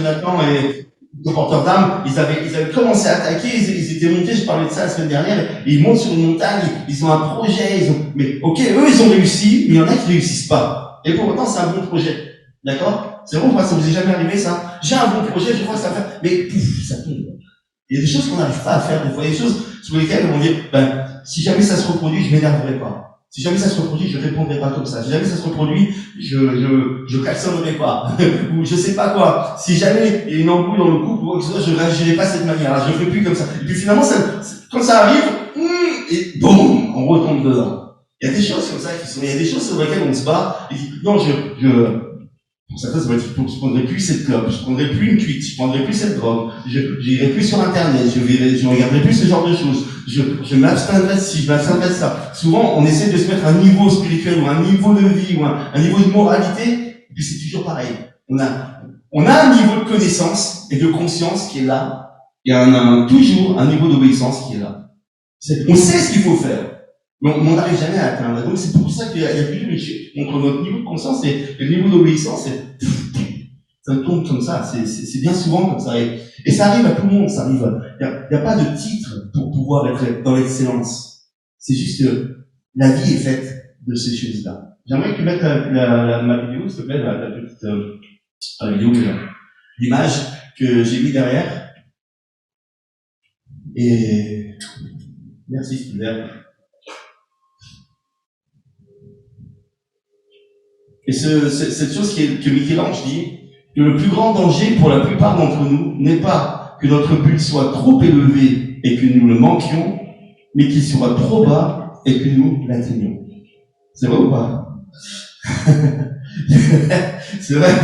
Jonathan et le porteur d'armes, ils avaient commencé à attaquer, ils étaient montés, je parlais de ça la semaine dernière, et ils montent sur une montagne, ils ont un projet, mais ok, eux ils ont réussi, mais il y en a qui réussissent pas. Et pour autant, c'est un bon projet. D'accord? C'est bon, moi, ça vous est jamais arrivé, ça? J'ai un bon projet, je crois que ça va faire, mais pouf, ça tombe. Il y a des choses qu'on n'arrive pas à faire, des fois, il y a des choses sur lesquelles on dit, si jamais ça se reproduit, je m'énerverai pas. Si jamais ça se reproduit, je répondrai pas comme ça. Si jamais ça se reproduit, je klaxonnerai pas. Ou je sais pas quoi. Si jamais il y a une embrouille dans le couple ou quoi que ce soit, je réagirai pas de cette manière-là. Je ferai plus comme ça. Et puis finalement, quand ça arrive, et boum, on retombe dedans. Il y a des choses comme ça il y a des choses sur lesquelles on se bat, et dit, non, pour certains, ça va être, je prendrai plus cette clope, je prendrai plus une cuite, je prendrai plus cette drogue, j'irai plus sur Internet, je regarderai plus ce genre de choses, je m'abstiendrai de ci, je m'abstiendrai de ça. Souvent, on essaie de se mettre un niveau spirituel, ou un niveau de vie, ou un niveau de moralité, et puis c'est toujours pareil. On a un niveau de connaissance et de conscience qui est là, et on a toujours un niveau d'obéissance qui est là. On sait ce qu'il faut faire. Mais on n'arrive jamais à atteindre. Donc c'est pour ça qu'il y a toujours une chute entre notre niveau de conscience et le niveau d'obéissance. Ça tombe comme ça. C'est bien souvent comme ça. Et ça arrive à tout le monde. Ça arrive. Il n'y a pas de titre pour pouvoir être dans l'excellence. C'est juste que la vie est faite de ces choses-là. J'aimerais que tu mettes ma vidéo, s'il te plaît, la petite vidéo, l'image que j'ai mis derrière. Et merci, Steve. Et cette chose que Michel-Ange dit, que le plus grand danger pour la plupart d'entre nous n'est pas que notre but soit trop élevé et que nous le manquions, mais qu'il soit trop bas et que nous l'atteignions. C'est vrai ou pas? C'est vrai.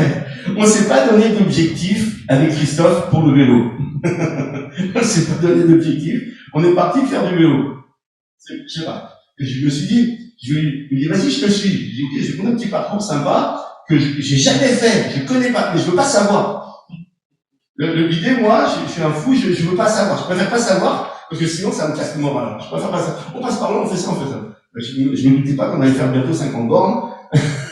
On s'est pas donné d'objectif avec Christophe pour le vélo. On s'est pas donné d'objectif. On est parti faire du vélo. Je sais pas. Je me suis dit, je lui dis, vas-y, je te suis. J'ai dit, ok, je vais prendre un petit parcours sympa que j'ai jamais fait, je connais pas, mais je veux pas savoir. L'idée, moi, je suis un fou, je veux pas savoir. Je préfère pas savoir, parce que sinon, ça me casse le moral. Je préfère pas ça. On passe par là, on fait ça, on fait ça. Je me doutais pas qu'on allait faire bientôt 50 bornes,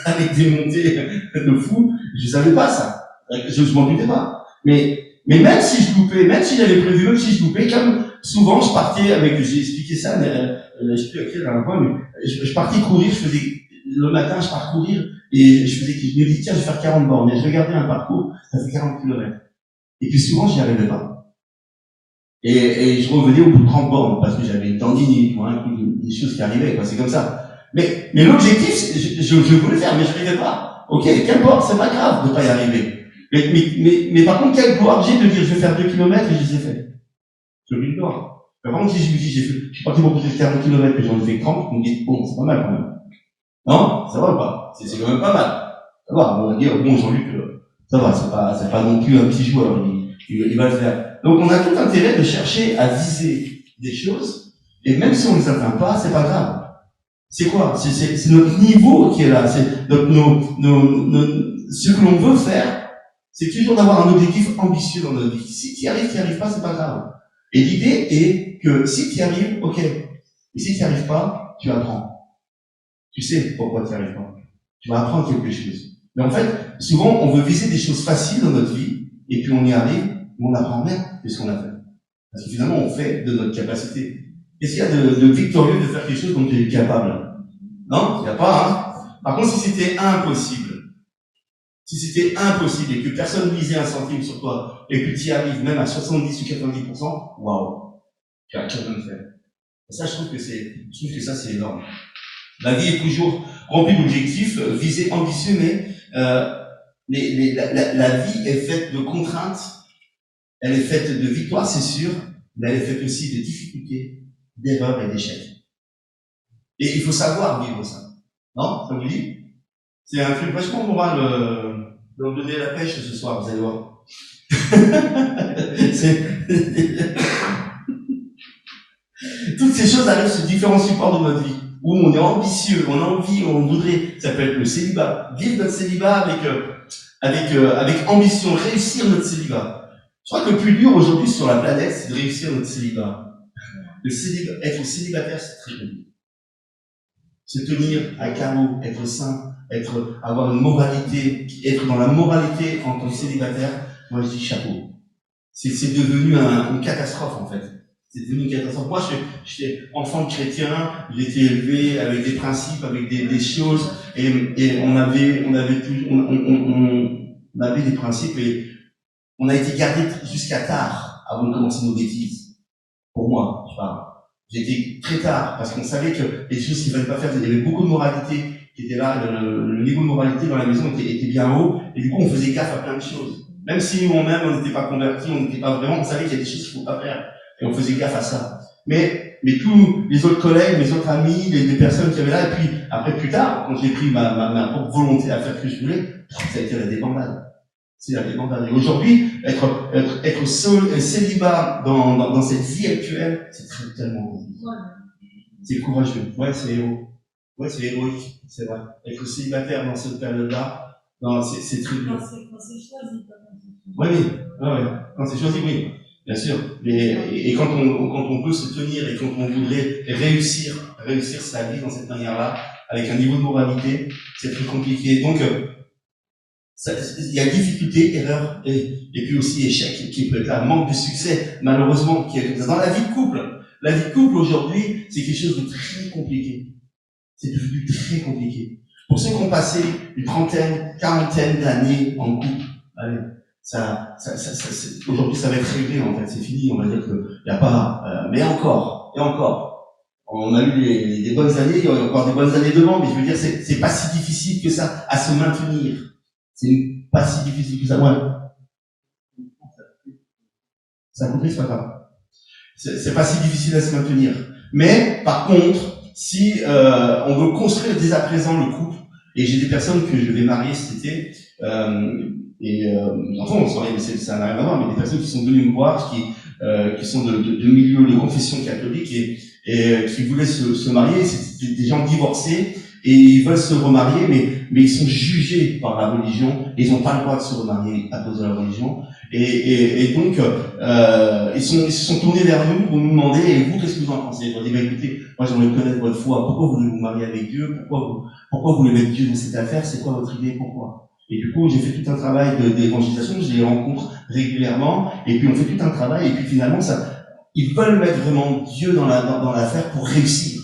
avec des montées de fou. Je savais pas ça. Je m'en doutais pas. Mais même si je loupais, même si j'avais prévu, même si je loupais, comme souvent, je partais avec, j'ai expliqué ça, je sais plus à quel point, mais je partais courir, le matin, je pars courir, et je me dis, tiens, je vais faire 40 bornes, et je regardais un parcours, ça fait 40 km. Et puis souvent, j'y arrivais pas. Et je revenais au bout de 30 bornes, parce que j'avais une tendinite, des choses qui arrivaient, quoi, c'est comme ça. Mais l'objectif, je voulais faire, mais je n'arrivais pas. Ok, qu'importe, c'est pas grave de pas y arriver. Mais par contre, quelle gloire j'ai de dire, je vais faire 2 km et je les ai fait. C'est une gloire. Par contre, si je me dis, je suis parti pour faire 40 km et j'en ai fait 30, on me dit, bon, c'est pas mal quand même. Non? Ça va ou pas? C'est quand même pas mal. Ça va, on va dire, bon, Jean-Luc, ça va, c'est pas non plus un petit joueur, il va le faire. Donc, on a tout intérêt de chercher à viser des choses, et même si on ne les atteint pas, c'est pas grave. C'est quoi? C'est notre niveau qui est là, c'est ce que l'on veut faire, c'est toujours d'avoir un objectif ambitieux dans notre vie. Si tu y arrives pas, c'est pas grave. Et l'idée est que si tu y arrives, ok. Et si tu n'y arrives pas, tu apprends. Tu sais pourquoi tu n'y arrives pas. Tu vas apprendre quelque chose. Mais en fait, souvent, on veut viser des choses faciles dans notre vie, et puis on y arrive, mais on n'apprend rien de ce qu'on a fait. Parce que finalement, on fait de notre capacité. Qu'est-ce qu'il y a de victorieux de faire quelque chose dont tu es capable? Non? Il n'y a pas, hein? Par contre, si c'était impossible et que personne lisait un centime sur toi, et que tu y arrives même à 70 ou 90%, waouh! Tu as rien de faire. Et ça, je trouve que ça, c'est énorme. La vie est toujours remplie d'objectifs, visés, ambitieux, mais la vie est faite de contraintes, elle est faite de victoires, c'est sûr, mais elle est faite aussi de difficultés, d'erreurs et d'échecs. Et il faut savoir vivre ça. Non? Ça vous dit? C'est un truc vachement moral de me donner la pêche ce soir, vous allez voir. Toutes ces choses arrivent sur différents supports de notre vie, où on est ambitieux, on a envie, on voudrait, ça peut être le célibat, vivre notre célibat avec ambition, réussir notre célibat. Je crois que le plus dur aujourd'hui sur la planète, c'est de réussir notre célibat. Être célibataire, c'est très dur. Se tenir à carreau, être saint, avoir une moralité, être dans la moralité en tant que célibataire, moi je dis chapeau. C'est devenu une catastrophe en fait. C'est devenu une catastrophe. Moi, j'étais enfant de chrétien, j'ai été élevé avec des principes, avec des choses, et on avait des principes et on a été gardé jusqu'à tard avant de commencer nos bêtises. Pour moi, je parle. J'ai été très tard parce qu'on savait que les choses qu'il ne fallait pas faire, il y avait beaucoup de moralité qui était là, le niveau de moralité dans la maison était bien haut, et du coup on faisait gaffe à plein de choses. Même si nous-mêmes on n'était pas convertis, on n'était pas vraiment, on savait qu'il y a des choses qu'il ne faut pas faire, et on faisait gaffe à ça. Mais tous les autres collègues, mes autres amis, les personnes qui avaient là, et puis après plus tard, quand j'ai pris ma propre volonté à faire ce que je voulais, ça a été la débandade. C'est la débandade. Et aujourd'hui, être seul, célibat dans cette vie actuelle, c'est tellement compliqué. C'est courageux. Ouais, c'est héros. Ouais, c'est héroïque, c'est vrai. Être célibataire dans cette période-là, c'est très dur. Quand c'est choisi, Oui, ouais. Quand c'est choisi, oui, bien sûr. Et quand on peut se tenir et quand on voudrait réussir sa vie dans cette manière-là, avec un niveau de moralité, c'est très compliqué. Donc, il y a difficulté, erreur, et puis aussi échec qui peut être là, manque de succès, malheureusement, qui est comme ça. Dans la vie de couple aujourd'hui, c'est quelque chose de très compliqué. C'est devenu très compliqué. Pour ceux qui ont passé une trentaine, quarantaine d'années en couple, allez, aujourd'hui ça va être réglé en fait, c'est fini, on va dire qu'il n'y a pas, mais encore, et encore. On a eu des bonnes années, il y a encore des bonnes années devant, mais je veux dire, c'est pas si difficile que ça à se maintenir. C'est pas si difficile que ça. Ouais. Ça a coupé, c'est pas grave. C'est pas si difficile à se maintenir. Mais, par contre, si on veut construire dès à présent le couple, et j'ai des personnes que je vais marier cet été, les enfants, on se marie, mais ça n'a rien à voir, mais des personnes qui sont venues me voir, qui sont de milieux de confession catholique et qui voulaient se marier, c'est des gens divorcés, et ils veulent se remarier, mais ils sont jugés par la religion, et ils n'ont pas le droit de se remarier à cause de la religion. Et donc, ils se sont tournés vers nous pour nous demander, et vous, qu'est-ce que vous en pensez? Je leur dis, écoutez, moi j'aimerais connaître votre foi, pourquoi vous voulez vous marier avec Dieu, pourquoi vous voulez mettre Dieu dans cette affaire, c'est quoi votre idée, pourquoi? Et du coup, j'ai fait tout un travail d'évangélisation, je les rencontre régulièrement, et puis on fait tout un travail, et puis finalement, ils veulent mettre vraiment Dieu dans l'affaire pour réussir.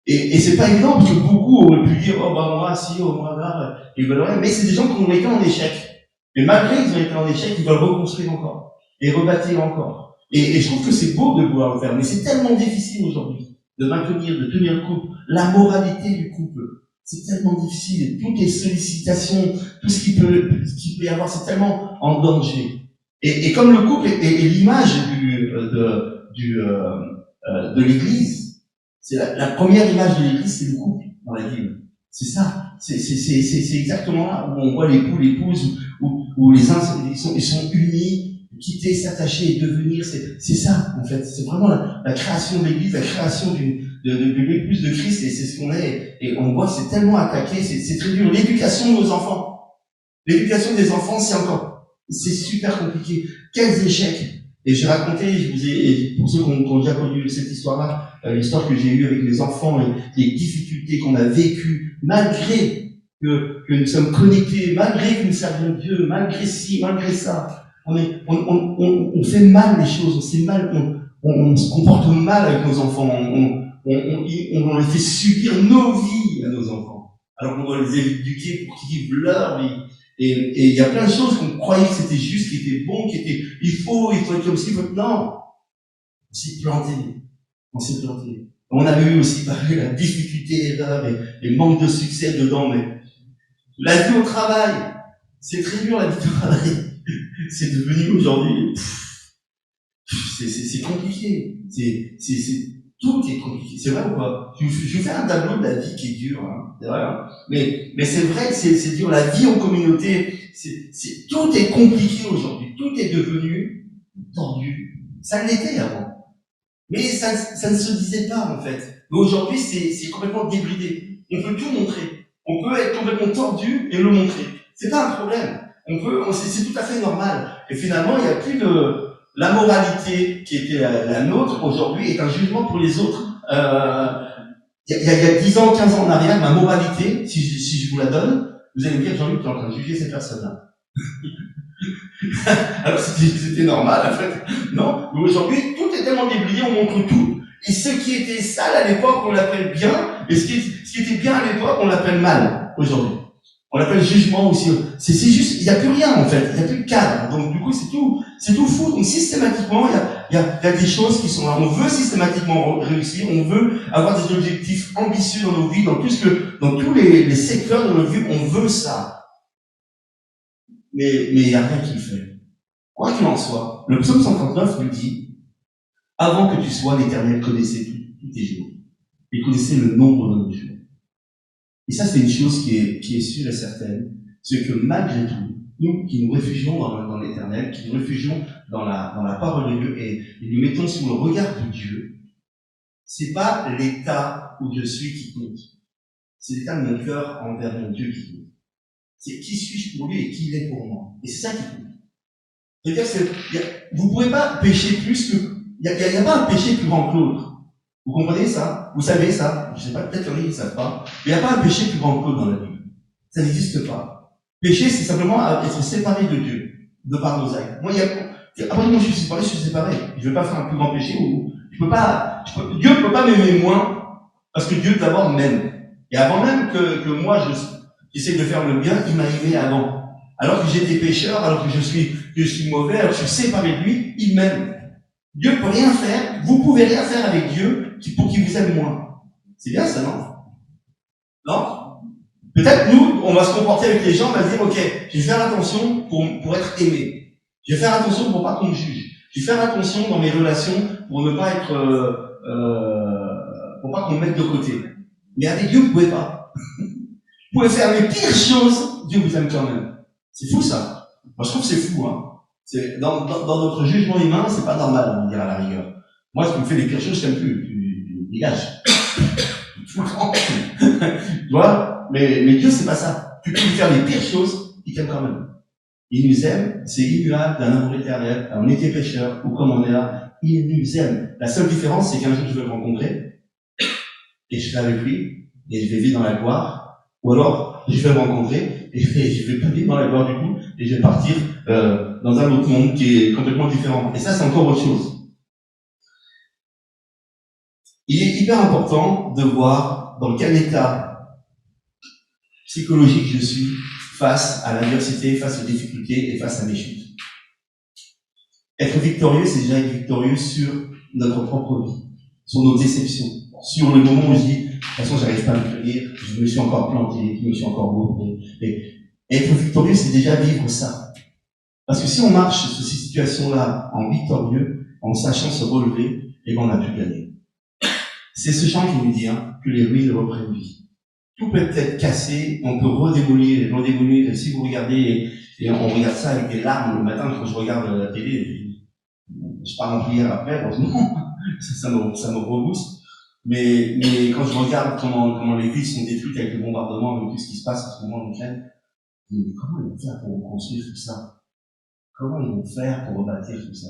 Et c'est pas évident, parce que beaucoup auraient pu dire, oh bah moi, si, oh moi là, ils veulent rien, mais c'est des gens qui ont été en échec. Et malgré qu'ils ont été en échec, ils veulent reconstruire encore. Et rebâtir encore. Et je trouve que c'est beau de pouvoir le faire, mais c'est tellement difficile aujourd'hui de tenir le couple. La moralité du couple, c'est tellement difficile. Toutes les sollicitations, tout ce qu'il peut y avoir, c'est tellement en danger. Et comme le couple est l'image de l'Église, c'est la première image de l'Église, c'est le couple dans la Bible. C'est ça. C'est exactement là où on voit l'époux, l'épouse, où les uns ils sont unis, quitter, s'attacher et devenir. C'est ça en fait. C'est vraiment la création de l'Église, la création de l'épouse de Christ, et c'est ce qu'on est. Et on voit que c'est tellement attaqué, c'est très dur. L'éducation de nos enfants, l'éducation des enfants, c'est super compliqué. Quels échecs! Et j'ai raconté, pour ceux qui ont déjà connu cette histoire-là, l'histoire que j'ai eue avec mes enfants, les difficultés qu'on a vécues, malgré que nous sommes connectés, malgré que nous servons Dieu, malgré ci, malgré ça. On fait mal les choses, on se comporte mal avec nos enfants, on les fait subir nos vies à nos enfants. Alors qu'on doit les éduquer pour qu'ils vivent leur vie. Et il y a plein de choses qu'on croyait que c'était juste, qui étaient bon, il faut être comme ci, non. On s'est planté. On a eu aussi parlé de la difficulté, erreur et manque de succès dedans, mais la vie au travail, c'est très dur la vie au travail. C'est devenu aujourd'hui, c'est compliqué. Tout est compliqué. C'est vrai ou pas? Je fais un tableau de la vie qui est dur, hein. C'est vrai, hein. Mais c'est vrai que c'est dur. La vie en communauté, tout est compliqué aujourd'hui. Tout est devenu tordu. Ça l'était avant. Mais ça ne se disait pas, en fait. Mais aujourd'hui, c'est complètement débridé. On peut tout montrer. On peut être complètement tordu et le montrer. C'est pas un problème. C'est tout à fait normal. Et finalement, il n'y a plus la moralité qui était la nôtre aujourd'hui est un jugement pour les autres. Il y a 10 ans, 15 ans en arrière, ma moralité, si je vous la donne, vous allez me dire, Jean-Luc, tu es en train de juger ces personnes-là. Alors c'était normal, en fait. Non, mais aujourd'hui, tout est tellement déblayé, on montre tout. Et ce qui était sale à l'époque, on l'appelle bien, et ce qui était bien à l'époque, on l'appelle mal, aujourd'hui. On l'appelle jugement aussi. C'est juste, il n'y a plus rien, en fait. Il n'y a plus de cadre. Donc, du coup, c'est tout fou. Donc, systématiquement, il y a des choses qui sont là. On veut systématiquement réussir, on veut avoir des objectifs ambitieux dans nos vies, dans tous les secteurs de nos vies, on veut ça. Mais il n'y a rien qui le fait. Quoi qu'il en soit, le psaume 139 nous dit, avant que tu sois, l'Éternel connaissait tous tes jours. Il connaissait le nombre de nos jours. Et ça, c'est une chose qui est sûre et certaine, c'est que malgré tout, nous qui nous réfugions dans l'Éternel, qui nous réfugions dans la parole de Dieu et nous mettons sous le regard de Dieu, c'est pas l'état où je suis qui compte. C'est l'état de mon cœur envers mon Dieu qui compte. C'est qui suis-je pour lui et qui il est pour moi. Et c'est ça qui compte. C'est-à-dire que vous pouvez pas pécher plus que, il y a pas un péché plus grand que l'autre. Vous comprenez ça? Vous savez ça? Je sais pas, peut-être qu'il y en a qui ne savent pas. Mais il n'y a pas un péché plus grand que l'autre dans la Bible. Ça n'existe pas. Péché, c'est simplement être séparé de Dieu, de par nos actes. Moi, après moi, je suis séparé. Je ne vais pas faire un plus grand péché ou, Dieu ne peut pas m'aimer moins, parce que Dieu d'abord m'aime. Et avant même que moi, j'essaie de faire le bien, il m'a aimé avant. Alors que j'étais pécheur, alors que je suis mauvais, alors que je suis séparé de lui, il m'aime. Dieu peut rien faire, vous pouvez rien faire avec Dieu pour qu'il vous aime moins. C'est bien ça, non? Non? Peut-être nous, on va se comporter avec les gens, on va se dire, ok, je vais faire attention pour être aimé. Je vais faire attention pour pas qu'on me juge. Je vais faire attention dans mes relations pour ne pas être, pour pas qu'on me mette de côté. Mais avec Dieu, vous pouvez pas. Vous pouvez faire les pires choses, Dieu vous aime quand même. C'est fou ça. Moi je trouve que c'est fou, hein. C'est, dans notre jugement humain, c'est pas normal, on va dire à la rigueur. Moi, ce qui me fait les pires choses, je t'aime plus. Tu dégages. Tu vois? Mais Dieu, c'est pas ça. Tu peux lui faire les pires choses, il t'aime quand même. Il nous aime, c'est immuable d'un amour éternel. On était pécheurs, ou comme on est là, il nous aime. La seule différence, c'est qu'un jour je vais le rencontrer, et je serai avec lui, et je vais vivre dans la gloire, ou alors, je vais le rencontrer, et je vais pas vivre dans la gloire du coup, et je vais partir, dans un autre monde qui est complètement différent. Et ça, c'est encore autre chose. Il est hyper important de voir dans quel état psychologique je suis face à l'adversité, face aux difficultés et face à mes chutes. Être victorieux, c'est déjà être victorieux sur notre propre vie, sur nos déceptions, sur le moment où je dis, de toute façon, j'arrive pas à me tenir, je me suis encore planté, je me suis encore gouré. Et être victorieux, c'est déjà vivre ça. Parce que si on marche sur ces situations-là en victorieux, en sachant se relever, et ben on a pu gagner. C'est ce chant qui nous dit que les ruines reprennent vie. Tout peut être cassé, on peut redémolir. Si vous regardez, et on regarde ça avec des larmes le matin, quand je regarde la télé, je pars en prière après, heureusement, ça me rebooste. Mais quand je regarde comment les villes sont détruites avec le bombardement, avec tout ce qui se passe en ce moment en Ukraine, je me dis, comment ils vont faire pour reconstruire tout ça? Comment ils vont faire pour rebâtir tout ça?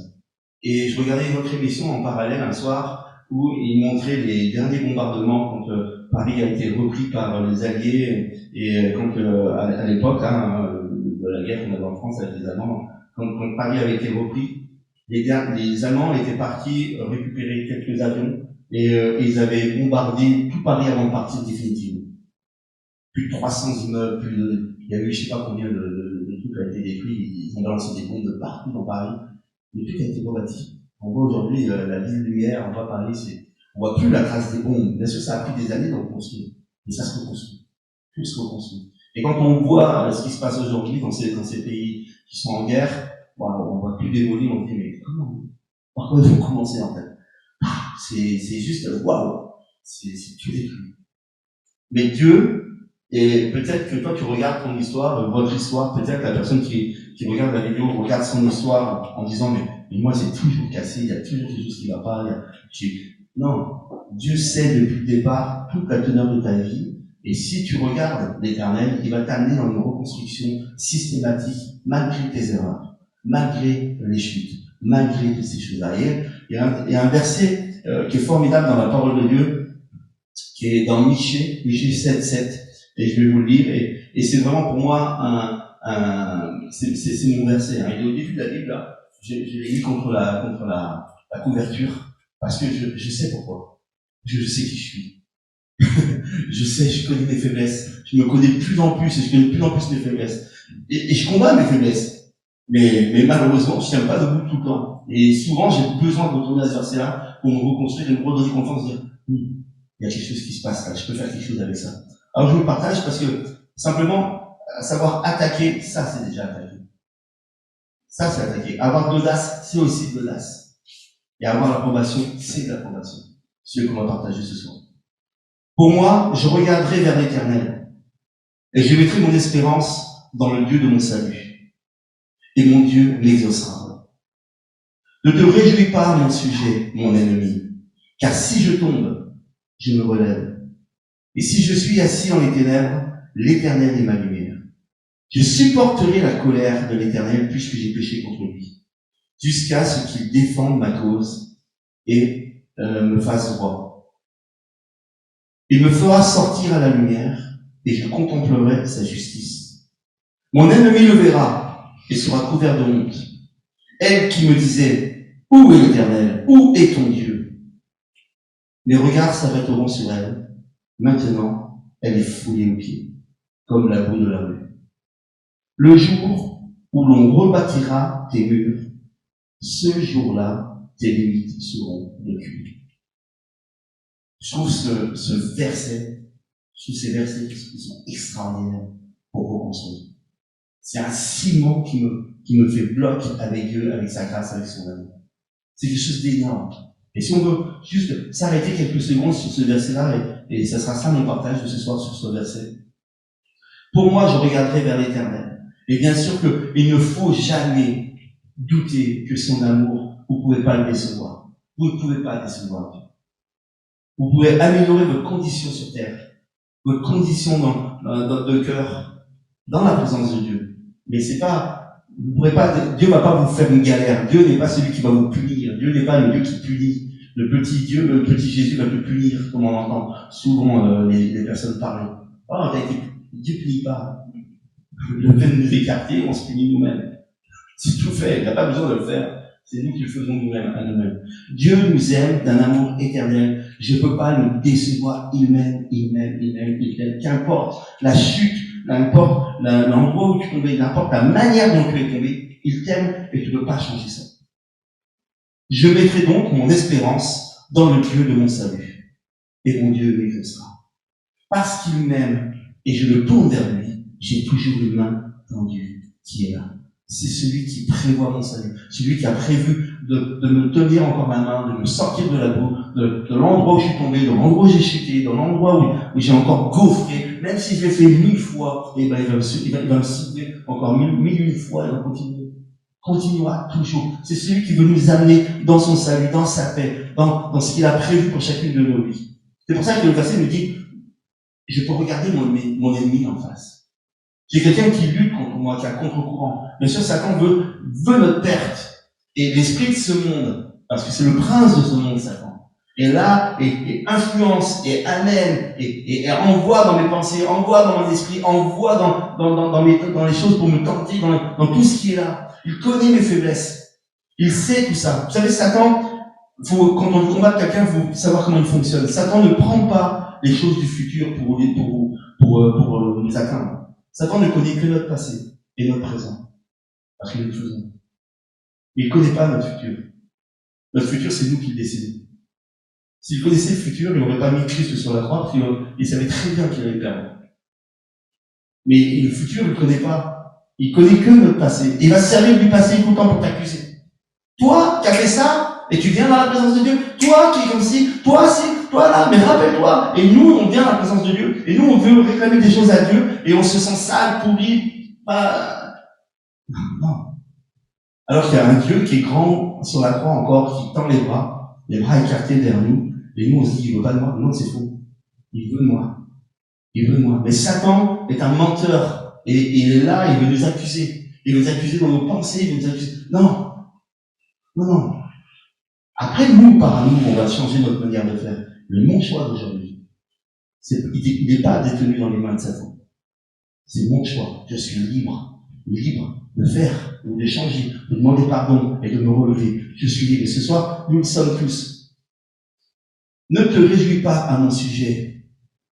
Et je regardais une autre émission en parallèle un soir où ils montraient les derniers bombardements quand Paris a été repris par les Alliés et quand à l'époque de la guerre qu'on avait en France avec les Allemands, quand Paris avait été repris, les Allemands étaient partis récupérer quelques avions et ils avaient bombardé tout Paris avant de partir définitivement. Plus de 300 immeubles, il y a eu je sais pas combien de trucs qui a été détruits, ils ont balancé des bombes de partout dans Paris. Mais tout a été rebâti. On voit aujourd'hui la ville lumière, on voit Paris, on voit plus la trace des bombes. Bien sûr, ça a pris des années de reconstruire. Mais ça se reconstruit. Tout se reconstruit. Et quand on voit ce qui se passe aujourd'hui dans ces pays qui sont en guerre, on voit plus démolir, on dit, mais par quoi ils vont commencer, en fait? C'est juste, waouh! C'est tout détruit. Mais Dieu, et peut-être que toi tu regardes ton histoire, votre histoire, peut-être la personne qui regarde la vidéo regarde son histoire en disant mais moi c'est toujours cassé, il y a toujours quelque chose qui va pas, non, Dieu sait depuis le départ toute la teneur de ta vie, et si tu regardes l'Éternel, il va t'amener dans une reconstruction systématique malgré tes erreurs, malgré les chutes, malgré toutes ces choses-là. Et il y a un verset qui est formidable dans la parole de Dieu, qui est dans Michée 7:7, et je vais vous le lire, et c'est vraiment pour moi c'est mon verset. Hein. Il est au début de la Bible, là. Je l'ai mis contre la couverture, parce que je sais pourquoi. Je sais qui je suis. Je connais mes faiblesses. Je me connais de plus en plus, et je connais de plus en plus mes faiblesses. Et je combats mes faiblesses. Mais malheureusement, je tiens pas debout tout le temps. Et souvent, j'ai besoin de retourner à ce verset-là pour me reconstruire et me redonner confiance, dire, il y a quelque chose qui se passe là, je peux faire quelque chose avec ça. Alors je vous le partage parce que, simplement, savoir attaquer, ça c'est déjà attaquer. Ça c'est attaquer. Avoir de l'audace, c'est aussi de l'audace. Et avoir l'approbation, c'est de l'approbation. C'est ce qu'on va partager ce soir. Pour moi, je regarderai vers l'Éternel et je mettrai mon espérance dans le Dieu de mon salut. Et mon Dieu m'exaucera. Ne te réjouis pas, mon sujet, mon ennemi, car si je tombe, je me relève. Et si je suis assis dans les ténèbres, l'Éternel est ma lumière. Je supporterai la colère de l'Éternel puisque j'ai péché contre lui, jusqu'à ce qu'il défende ma cause et me fasse droit. Il me fera sortir à la lumière et je contemplerai sa justice. Mon ennemi le verra et sera couvert de honte. Elle qui me disait, où est l'Éternel? Où est ton Dieu? Mes regards s'arrêteront sur elle. Maintenant, elle est foulée aux pieds, comme la boue de la rue. Le jour où l'on rebâtira tes murs, ce jour-là, tes limites seront reculées. Je trouve ce verset, ces versets qui sont extraordinaires pour reconstruire. C'est un ciment qui me fait bloc avec Dieu, avec sa grâce, avec son amour. C'est quelque chose d'énorme. Et si on veut juste s'arrêter quelques secondes sur ce verset-là, et ça sera ça mon partage de ce soir sur ce verset. Pour moi, je regarderai vers l'Éternel. Et bien sûr qu'il ne faut jamais douter que son amour, vous ne pouvez pas le décevoir. Vous ne pouvez pas décevoir Dieu. Vous pouvez améliorer votre condition sur terre, votre condition de cœur, dans la présence de Dieu. Mais c'est pas, vous pourrez pas, Dieu va pas vous faire une galère. Dieu n'est pas celui qui va vous punir. Dieu n'est pas le Dieu qui punit. Le petit Dieu, le petit Jésus va te punir, comme on entend souvent les personnes parler. Oh, Dieu punit pas. Le fait de nous écarter, on se punit nous-mêmes. C'est tout fait. Il n'a pas besoin de le faire. C'est nous qui le faisons nous-mêmes, à nous-mêmes. Dieu nous aime d'un amour éternel. Je ne peux pas le décevoir. Il m'aime. Qu'importe la chute, n'importe l'endroit où tu es tombé, n'importe la manière dont tu es tombé, il t'aime et tu ne peux pas changer ça. Je mettrai donc mon espérance dans le Dieu de mon salut. Et mon Dieu m'exaucera. Parce qu'il m'aime et je le tourne vers lui, j'ai toujours une main tendue qui est là. C'est celui qui prévoit mon salut, celui qui a prévu de me tenir encore ma main, de me sortir de la boue, de l'endroit où je suis tombé, de l'endroit où j'ai chuté, de l'endroit où j'ai encore gaufré, même si je l'ai fait 1000 fois, et ben il va me sauver encore mille une fois, il va continuera toujours. C'est celui qui veut nous amener dans son salut, dans sa paix, dans ce qu'il a prévu pour chacune de nos vies. C'est pour ça que le verset nous dit, je peux regarder mon ennemi en face. J'ai quelqu'un qui lutte contre moi, qui a contre-courant. Bien sûr, Satan veut notre perte. Et l'esprit de ce monde, parce que c'est le prince de ce monde, Satan, est là, et influence, et amène, et envoie dans mes pensées, envoie dans mon esprit, envoie dans les choses pour me tenter, dans tout ce qui est là. Il connaît mes faiblesses. Il sait tout ça. Vous savez, Satan, quand on combat quelqu'un, il faut savoir comment il fonctionne. Satan ne prend pas les choses du futur pour nous atteindre. Satan ne connaît que notre passé et notre présent. Parce que nous le faisons. Il ne connaît pas notre futur. Notre futur, c'est nous qui le décidons. S'il connaissait le futur, il n'aurait pas mis Christ sur la croix, parce qu'il savait très bien qu'il allait perdre. Mais le futur, il ne connaît pas. Il connaît que notre passé. Il va se servir du passé tout le temps pour t'accuser. Toi, qui as fait ça, et tu viens dans la présence de Dieu. Toi, qui est comme ci, toi, là, mais rappelle-toi. Et nous, on vient dans la présence de Dieu, et nous, on veut réclamer des choses à Dieu, et on se sent sale, pourri, pas... Non. Alors qu'il y a un Dieu qui est grand sur la croix encore, qui tend les bras écartés vers nous, et nous, on se dit, il veut pas de moi. Non, c'est faux. Il veut de moi. Il veut de moi. Mais Satan est un menteur, et il est là, il veut nous accuser. Il veut nous accuser dans nos pensées, il veut nous accuser. Non. Après, par nous, on va changer notre manière de faire. Mais mon choix d'aujourd'hui, il n'est pas détenu dans les mains de Satan. C'est mon choix. Je suis libre. de faire, ou de changer, de demander pardon et de me relever. Je suis libre. Et ce soir, nous le sommes tous. Ne te réjouis pas à mon sujet,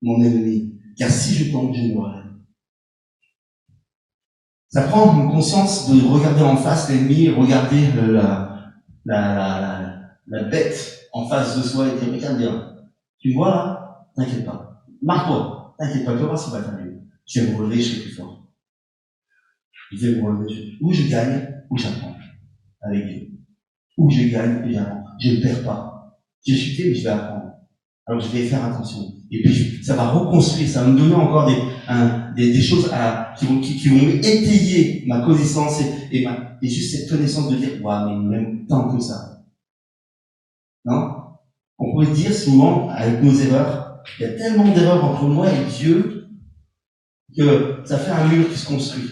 mon ennemi, car si je tombe, je mourrai. Ça prend une conscience de regarder en face l'ennemi, regarder la bête en face de soi et dire, regarde bien. Tu me vois là? T'inquiète pas. Marre-toi. T'inquiète pas, tu vas voir ce qui va t'arriver. Je vais me relever, je serai plus fort. Je vais me relever. Ou je gagne, ou j'apprends. Avec Dieu. Ou je gagne, et j'apprends. Je ne perds pas. J'ai chuté, mais je vais apprendre. Alors je vais faire attention. Et puis, ça va reconstruire, ça va me donner encore des choses qui vont étayer ma connaissance et juste cette connaissance de dire, waouh, mais même tant que ça. Non? On pourrait dire souvent, avec nos erreurs, il y a tellement d'erreurs entre moi et Dieu que ça fait un mur qui se construit.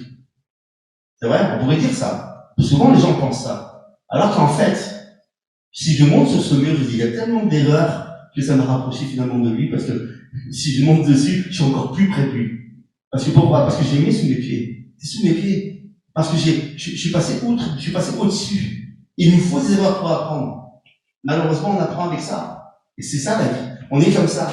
C'est vrai? On pourrait dire ça. Souvent, les gens pensent ça. Alors qu'en fait, si je monte sur ce mur, je dis, il y a tellement d'erreurs que ça me rapproche finalement de lui, parce que si je monte dessus, je suis encore plus près de lui. Parce que pourquoi? Parce que j'ai mis sous mes pieds. C'est sous mes pieds. Parce que je suis passé outre, je suis passé au-dessus. Il nous faut des erreurs pour apprendre. Malheureusement, on apprend avec ça. Et c'est ça la vie. On est comme ça.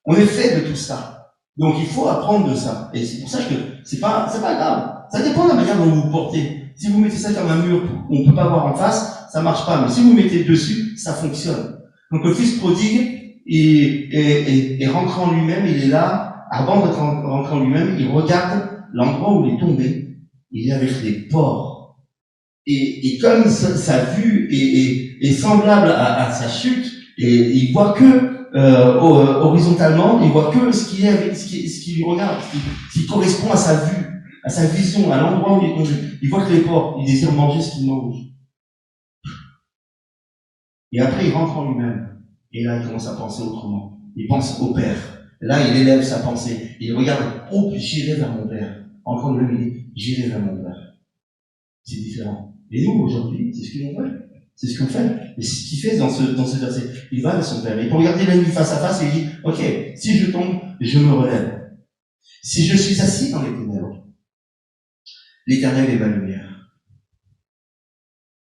On est fait de tout ça. Donc il faut apprendre de ça. Et c'est pour ça que c'est pas grave. Ça dépend de la manière dont vous vous portez. Si vous mettez ça comme un mur qu'on ne peut pas voir en face, ça marche pas. Mais si vous mettez dessus, ça fonctionne. Donc le fils prodigue, et rentre en lui-même, il est là, avant d'être rentré en lui-même, il regarde l'endroit où il est tombé, il est avec les porcs. Et comme sa vue est semblable à sa chute, et il voit que horizontalement, il voit que ce qui lui regarde, ce qui correspond à sa vue, à sa vision, à l'endroit où il est tombé. Il voit que les porcs, il désire manger ce qu'il mange. Et après, il rentre en lui-même. Et là, il commence à penser autrement. Il pense au Père. Là, il élève sa pensée. Il regarde, oh, j'irai vers mon Père. Encore le même, il dit, j'irai vers mon Père. C'est différent. Et nous, aujourd'hui, c'est ce qu'on fait. C'est ce qu'on fait. Et c'est ce qu'il fait dans ce verset. Il va vers son Père. Et pour regarder l'ennemi face à face, il dit, ok, si je tombe, je me relève. Si je suis assis dans les ténèbres, l'Éternel est ma lumière.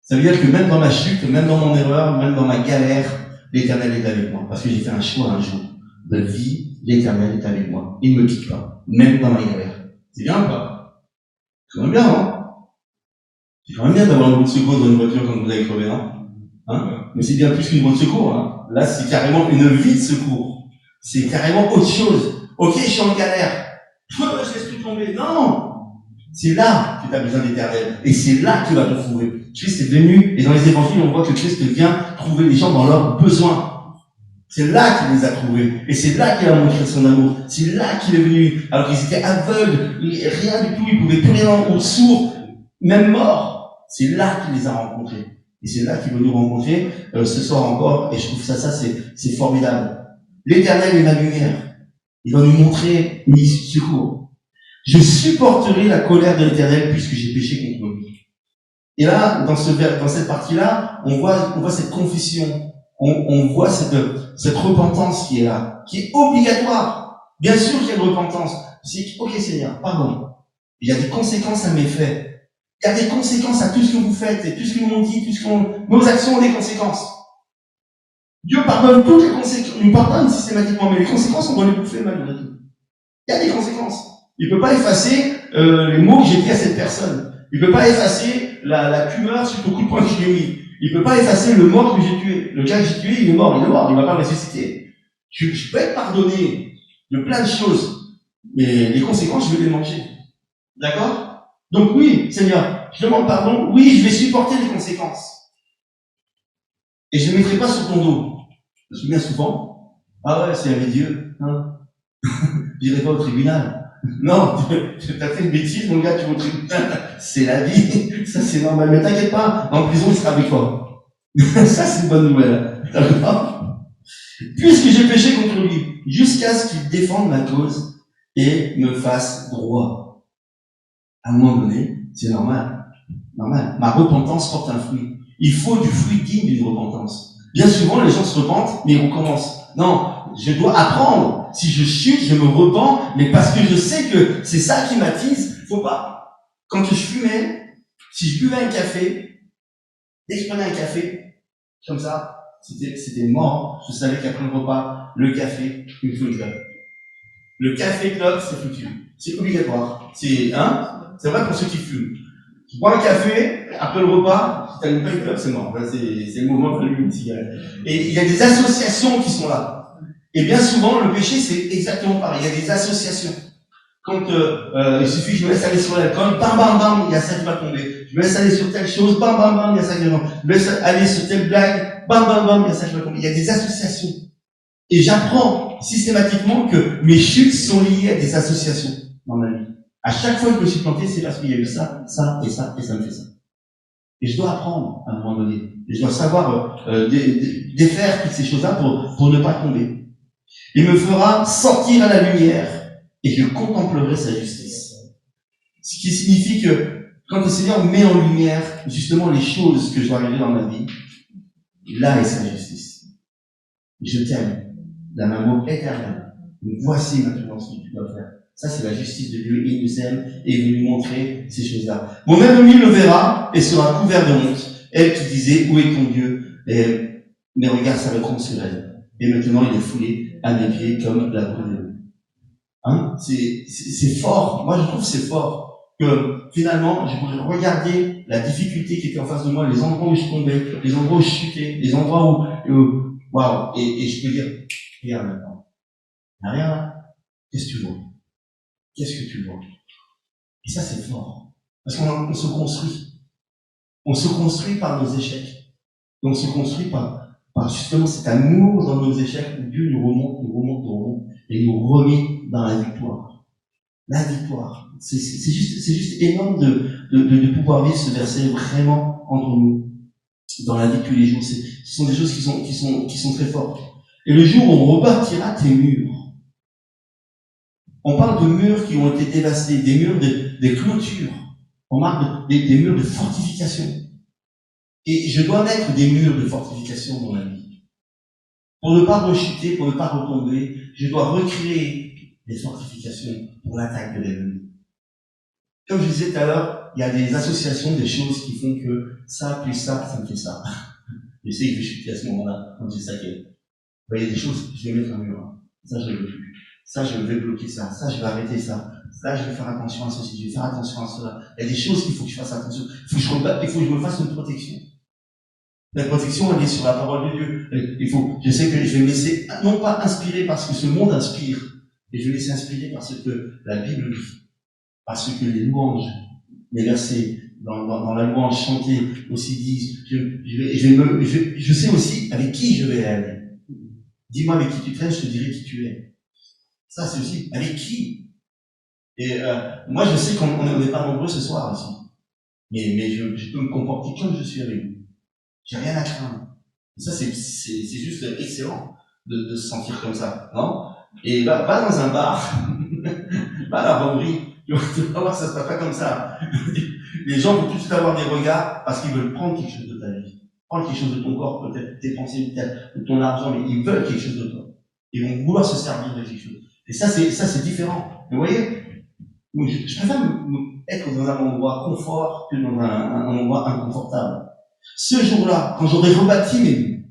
Ça veut dire que même dans ma chute, même dans mon erreur, même dans ma galère, l'Éternel est avec moi. Parce que j'ai fait un choix un jour de vie, l'Éternel est avec moi. Il ne me quitte pas, même dans ma galère. C'est bien ou pas? C'est quand même bien, non? C'est quand même bien d'avoir une roue de secours dans une voiture quand vous avez crevé, non? Hein? Mais c'est bien plus qu'une roue de secours, hein? Là, c'est carrément une vie de secours. C'est carrément autre chose. Ok, je suis en galère. Je laisse tout tomber. Non! C'est là que tu as besoin d'Éternel. Et c'est là que tu vas te trouver. Christ est venu, et dans les évangiles, on voit que Christ vient trouver les gens dans leurs besoins. C'est là qu'il les a trouvés. Et c'est là qu'il a montré son amour. C'est là qu'il est venu. Alors qu'ils étaient aveugles, rien du tout, ils pouvaient plus rien, ou sourds, même morts. C'est là qu'il les a rencontrés. Et c'est là qu'il veut nous rencontrer, ce soir encore. Et je trouve ça c'est formidable. L'Éternel est ma lumière. Il va nous montrer une issue de secours. Je supporterai la colère de l'Éternel puisque j'ai péché contre lui. Et là, dans cette partie-là, on voit cette confession, on voit cette repentance qui est là, qui est obligatoire. Bien sûr qu'il y a une repentance. C'est ok Seigneur, pardon. Il y a des conséquences à mes faits. Il y a des conséquences à tout ce que vous faites, et tout ce que nous on dit, nos actions ont des conséquences. Dieu pardonne toutes les conséquences, nous pardonne systématiquement, mais les conséquences, on doit les bouffer malgré tout. Il y a des conséquences. Il peut pas effacer les mots que j'ai dit à cette personne. Il peut pas effacer la tumeur suite au coup de poing que je lui ai mis. Il peut pas effacer le mort que j'ai tué. Le gars que j'ai tué, il est mort, il va pas ressusciter. Je peux être pardonné de plein de choses, mais les conséquences, je vais les manger. D'accord? Donc oui, Seigneur, je demande pardon, oui, je vais supporter les conséquences. Et je ne les mettrai pas sur ton dos. Je me souviens souvent, ah ouais, c'est avec Dieu, hein. J'irai pas au tribunal. Non, tu as fait une bêtise, mon gars, tu vas au tribunal. C'est la vie. Ça, c'est normal. Mais t'inquiète pas, en prison, il sera avec toi. Ça, c'est une bonne nouvelle. D'accord? Puisque j'ai péché contre lui, jusqu'à ce qu'il défende ma cause et me fasse droit. À un moment donné, c'est normal. Normal. Ma repentance porte un fruit. Il faut du fruit digne d'une repentance. Bien souvent, les gens se repentent, mais ils recommencent. Non, je dois apprendre. Si je chute, je me repens, mais parce que je sais que c'est ça qui m'attise. Faut pas. Quand je fumais, Si je buvais un café, dès que je prenais un café, comme ça, c'était mort. Je savais qu'après le repas, le café, il me faut une clope. Le café clope, c'est foutu. C'est obligatoire. C'est vrai pour ceux qui fument. Tu bois un café, après le repas, si t'allumes pas une clope, c'est mort. Là, c'est le moment de allumer une cigarette. Et il y a des associations qui sont là. Et bien souvent, le péché, c'est exactement pareil. Il y a des associations. Quand il suffit que je me laisse aller sur l'alcool, bam bam bam, il y a ça qui va tomber. Je me laisse aller sur telle chose, bam bam bam, il y a ça qui va tomber. Je me laisse aller sur telle blague, bam bam bam, il y a ça qui va tomber. Il y a des associations. Et j'apprends systématiquement que mes chutes sont liées à des associations dans ma vie. À chaque fois que je me suis planté, c'est parce qu'il y a eu ça, ça et ça, et ça me fait ça. Et je dois apprendre à un moment donné. Et je dois savoir défaire toutes ces choses-là pour ne pas tomber. Il me fera sortir à la lumière et je contemplerai sa justice. Ce qui signifie que quand le Seigneur met en lumière justement les choses que je dois arriver dans ma vie, là est sa justice. Je t'aime d'un amour éternel. Voici maintenant ce que tu dois faire. Ça, c'est la justice de Dieu. Il nous aime et il veut nous montrer ces choses-là. Mon ennemi le verra et sera couvert de honte. Elle qui disait, où est ton Dieu? Et mes regards s'arrêteront sur elle. Et maintenant, il est foulé à mes pieds comme la brûlure. Hein? C'est fort. Moi, je trouve que c'est fort. Que finalement, je pourrais regarder la difficulté qui était en face de moi, les endroits où je tombais, les endroits où je chutais, les endroits où waouh, et je peux dire, regarde maintenant. Il n'y a rien là. Qu'est-ce que tu vois? Qu'est-ce que tu vois? Et ça, c'est fort. Parce qu'on se construit. On se construit par nos échecs. Et on se construit par justement cet amour dans nos échecs où Dieu nous remonte, et nous remet dans la victoire. La victoire. C'est juste énorme de pouvoir vivre ce verset vraiment entre nous. Dans la vie de tous les jours. Ce sont des choses qui sont très fortes. Et le jour où on rebâtira tes murs, on parle de murs qui ont été dévastés, des murs des clôtures. On parle des murs de fortification. Et je dois mettre des murs de fortification dans la vie. Pour ne pas rechuter, pour ne pas retomber, je dois recréer des fortifications pour l'attaque de l'ennemi. Comme je disais tout à l'heure, il y a des associations, des choses qui font que ça, plus ça me fait ça. Je sais que je vais chuter à ce moment-là, quand je dis ça. Il y a des choses, je vais mettre un mur. Ça, je ne veux plus. Ça, je vais bloquer ça. Ça, je vais arrêter ça. Là, je vais faire attention à ceci. Je vais faire attention à cela. Il y a des choses qu'il faut que je fasse attention. Il faut que je combatte. Il faut que je me fasse une protection. La protection, elle est sur la parole de Dieu. Je sais que je vais me laisser, non pas inspirer parce que ce monde inspire, mais je vais me laisser inspirer parce que la Bible dit. Parce que les louanges, les versets, dans la louange chantée aussi disent, je sais aussi avec qui je vais aller. Dis-moi avec qui tu traînes, je te dirai qui tu es. Ça, c'est aussi avec qui. Et moi, je sais qu'on n'est pas nombreux ce soir ici. Mais je peux me comporter comme je suis avec vous. J'ai rien à craindre. Et ça, c'est juste excellent de se sentir comme ça, non? Et va dans un bar, va à la banderie, tu vas voir, ça se passe pas comme ça. Les gens vont tout de suite avoir des regards parce qu'ils veulent prendre quelque chose de ta vie. Prendre quelque chose de ton corps, peut-être tes pensées, peut-être de ton argent, mais ils veulent quelque chose de toi. Ils vont vouloir se servir de quelque chose. Et ça, c'est différent. Vous voyez? Je préfère être dans un endroit confort que dans un endroit inconfortable. Ce jour-là, quand j'aurai rebâti mes murs,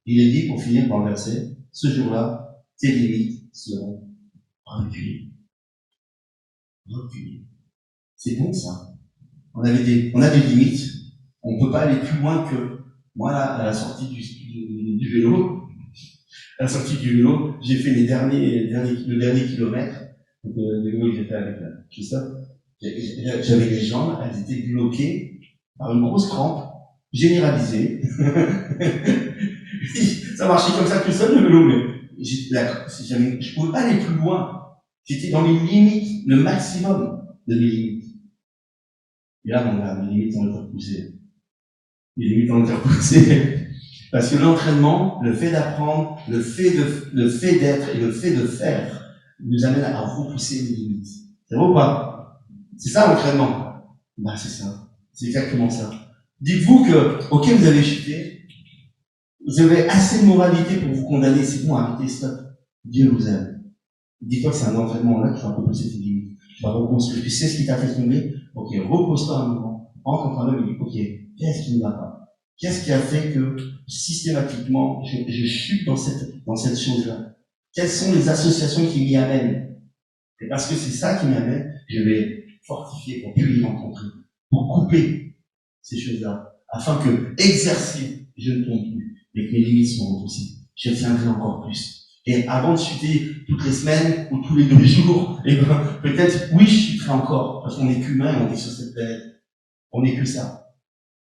il est dit, pour finir par le verset, ce jour-là, tes limites seront reculées. Reculées. C'est bon, ça. On a des limites. On peut pas aller plus loin que, moi, là, à la sortie du vélo, j'ai fait le dernier kilomètre de vélo que j'ai fait avec Christophe. J'avais les jambes, elles étaient bloquées par une grosse crampe généralisée. Ça marchait comme ça tout seul, le vélo, mais je pouvais pas aller plus loin. J'étais dans les limites, le maximum de mes limites. Et là, mon gars, mes limites ont été repoussées. Les limites ont été repoussées. Parce que l'entraînement, le fait d'apprendre, le fait d'être et le fait de faire nous amène à repousser les limites. C'est vrai ou pas? C'est ça l'entraînement. Bah, c'est ça. C'est exactement ça. Dites-vous que, ok, vous avez chuté, vous avez assez de moralité pour vous condamner, c'est bon, arrêtez, stop. Dieu vous aime. Dis-toi que c'est un entraînement là, tu vas repousser tes limites. Tu vas reconstruire. Tu sais ce qui t'a fait tomber? Ok, repose-toi un moment. rentre en toi-même et dit, ok, qu'est-ce qui ne va pas? Qu'est-ce qui a fait que, systématiquement, je chute dans cette chose-là? Quelles sont les associations qui m'y amènent? Et parce que c'est ça qui m'amène, je vais fortifier pour plus y rencontrer, pour couper ces choses-là, afin que, exercer, je ne tombe plus, mais que mes limites sont repoussées. Je tiendrai encore plus. Et avant de chuter toutes les semaines ou tous les 2 jours, eh ben, peut-être, oui, je chuterai encore, parce qu'on n'est qu'humain, on est sur cette planète. On n'est que ça.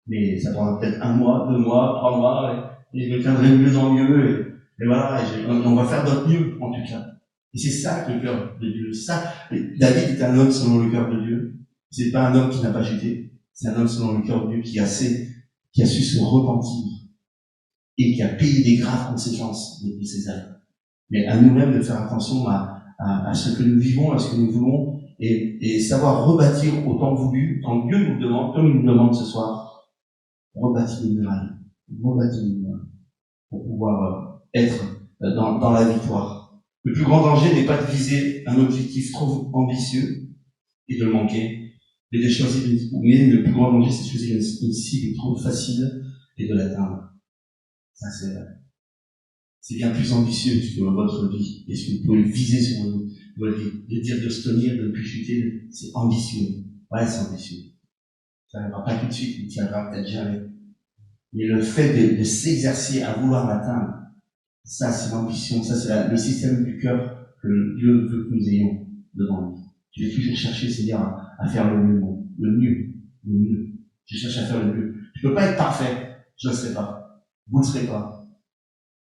Mais ça prendra peut-être 1 mois, 2 mois, 3 mois, et je me tiendrai de mieux en mieux, et voilà, on va faire notre mieux, en tout cas. Et c'est ça que le cœur de Dieu. Ça, David est un homme selon le cœur de Dieu. C'est pas un homme qui n'a pas chuté. C'est un homme selon le cœur de Dieu qui a su se repentir et qui a payé des graves conséquences de ses actes. Mais à nous-mêmes de faire attention à ce que nous vivons, à ce que nous voulons, et savoir rebâtir autant voulu, quand Dieu nous demande, comme il nous demande ce soir, rebâtir une muraille, pour pouvoir être dans la victoire. Le plus grand danger n'est pas de viser un objectif trop ambitieux et de le manquer, mais de choisir mais le plus grand danger, c'est de choisir une cible trop facile et de l'atteindre. Ça, c'est bien plus ambitieux que votre vie. Et ce que vous pouvez viser sur votre vie. De dire de se tenir, de ne plus chuter, c'est ambitieux. Ouais, c'est ambitieux. Ça n'arrivera pas tout de suite, il ne tiendra peut-être jamais. Mais le fait de s'exercer à vouloir l'atteindre, ça c'est l'ambition, ça c'est le système du cœur que Dieu veut que nous ayons devant lui. Je vais toujours chercher, Seigneur, à faire le mieux. Je cherche à faire le mieux. Je ne peux pas être parfait, je ne le serai pas. Vous ne le serez pas.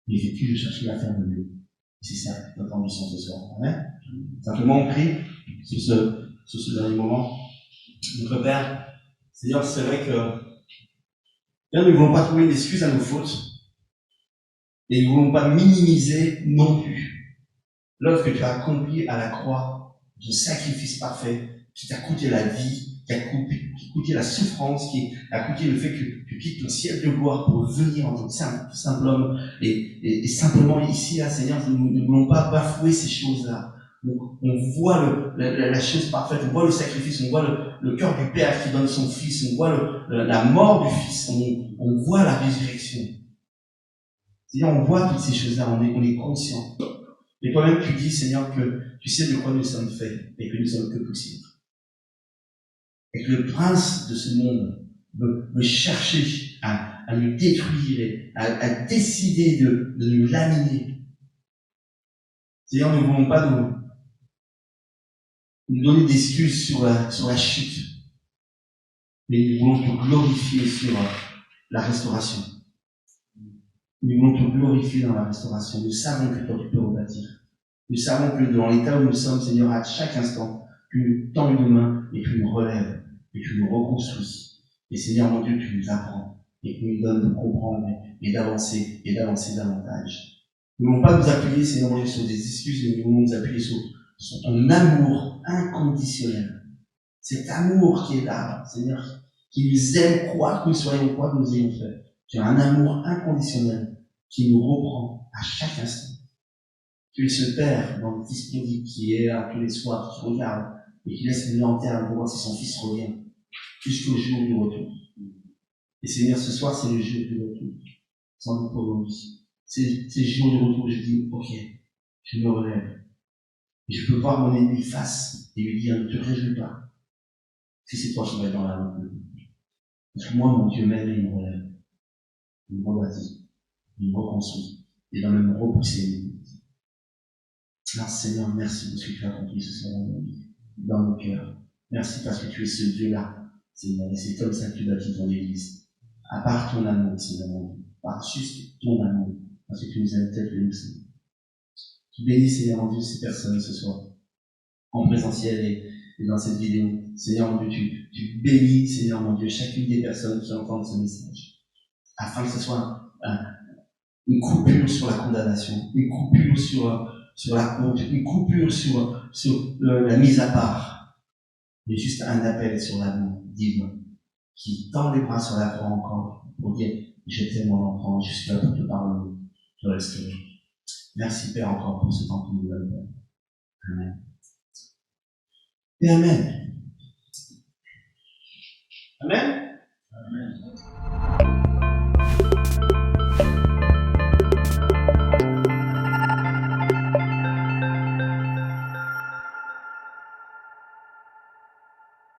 Mais je vais toujours chercher à faire le mieux. C'est ça notre ambition ce soir. Amen. Simplement on prie sur ce dernier moment. Notre Père, Seigneur, c'est vrai que nous ne voulons pas trouver une excuse à nos fautes. Et nous ne voulons pas minimiser non plus l'œuvre que tu as accomplie à la croix, de sacrifice parfait, qui t'a coûté la vie, qui a coûté la souffrance, qui a coûté le fait que tu quittes ton ciel de gloire pour venir en tant que simple homme. Et simplement ici, là, Seigneur, nous ne voulons pas bafouer ces choses-là. On voit la chose parfaite, on voit le sacrifice, on voit le cœur du Père qui donne son Fils, on voit la mort du Fils, on voit la résurrection. C'est-à-dire, on voit toutes ces choses-là, on est conscient. Mais toi-même, tu dis, Seigneur, que tu sais de quoi nous sommes faits et que nous sommes que poussière. Et que le prince de ce monde veut chercher à nous détruire, à décider de nous laminer. Seigneur, nous ne voulons pas nous donner d'excuses sur la chute, mais nous voulons te glorifier sur la restauration. Nous voulons te glorifier dans la restauration. Nous savons que toi tu peux rebâtir. Nous savons que dans l'état où nous sommes, Seigneur, à chaque instant, tu nous tends une main et tu nous relèves et tu nous reconstruis. Et Seigneur, mon Dieu, tu nous apprends et tu nous donnes de comprendre et d'avancer davantage. Nous ne voulons pas nous appuyer, Seigneur, mon Dieu, sur des excuses, mais nous voulons nous appuyer sur ton amour inconditionnel. Cet amour qui est là, Seigneur, qui nous aime quoi que nous soyons, quoi que nous ayons fait. Tu as un amour inconditionnel qui nous reprend à chaque instant. Tu es ce Père dans le disponible qui est là tous les soirs, qui regarde et qui laisse une lanterne pour voir si son Fils revient jusqu'au jour du retour. Et Seigneur, ce soir, c'est le jour du retour. Sans doute pour nous. C'est le jour du retour où je dis, ok, je me relève. Et je peux voir mon ennemi face et lui dire, ne te réjouis pas. Si c'est toi qui vas être dans la honte. Parce que moi, mon Dieu m'aime et il me relève. Il me rebâtit. Il me reconstruit. Il va même repousser les limites. Alors Seigneur, merci parce que tu as accompli ce soir dans nos cœurs. Merci parce que tu es ce Dieu-là, Seigneur. Et c'est comme ça que tu bâtis ton Église. À part ton amour, Seigneur, par juste ton amour, parce que tu nous aimes tel que nous sommes. Tu bénis, Seigneur, mon Dieu, ces personnes ce soir, en présentiel et dans cette vidéo. Seigneur, mon Dieu, tu bénis, Seigneur, mon Dieu, chacune des personnes qui entendent ce message, afin que ce soit une coupure sur la condamnation, une coupure sur la honte, une coupure sur la mise à part, mais juste un appel sur l'amour divin qui tend les bras sur la croix encore pour dire je t'aime mon enfant, je suis là pour te pardonner, te restaurer. Merci Père encore pour ce temps que nous donne. Amen. Et Amen. Amen. Amen.